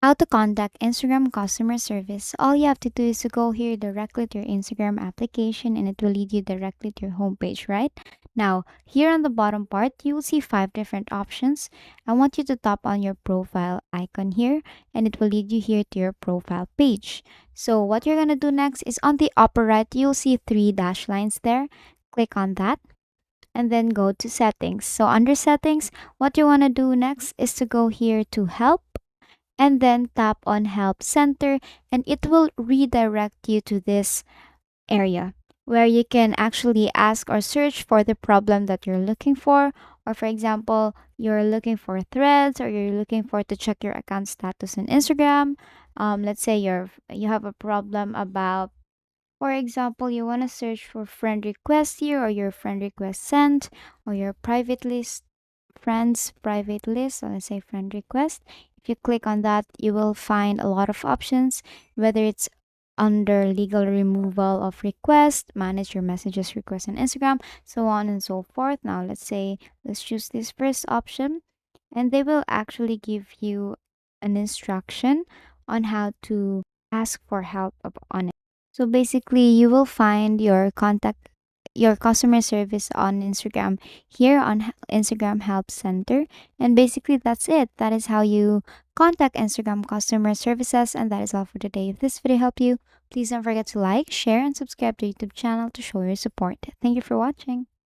How to contact Instagram customer service. All you have to do is to go here directly to your Instagram application and it will lead you directly to your homepage, right? Now, here on the bottom part, you will see five different options. I want you to tap on your profile icon here and it will lead you here to your profile page. So, what you're going to do next is on the upper right, you'll see three dash lines there. Click on that and then go to settings. So, under settings, what you want to do next is to go here to help and then tap on Help Center, and it will redirect you to this area where you can actually ask or search for the problem that you're looking for. Or, for example, you're looking for threads or you're looking for to check your account status on Instagram. Let's say you have a problem about, for example, you want to search for friend request here or your friend request sent or your private list, friends private list. So let's say friend request. If you click on that, you will find a lot of options, whether it's under legal removal of request, manage your messages request on Instagram, so on and so forth. Now let's choose this first option and they will actually give you an instruction on how to ask for help on it. So basically, you will find your customer service on Instagram here on Instagram Help Center. And basically, that's it. That is how you contact Instagram customer services. And that is all for today. If this video helped you, please don't forget to like, share, and subscribe to YouTube channel to show your support. Thank you for watching.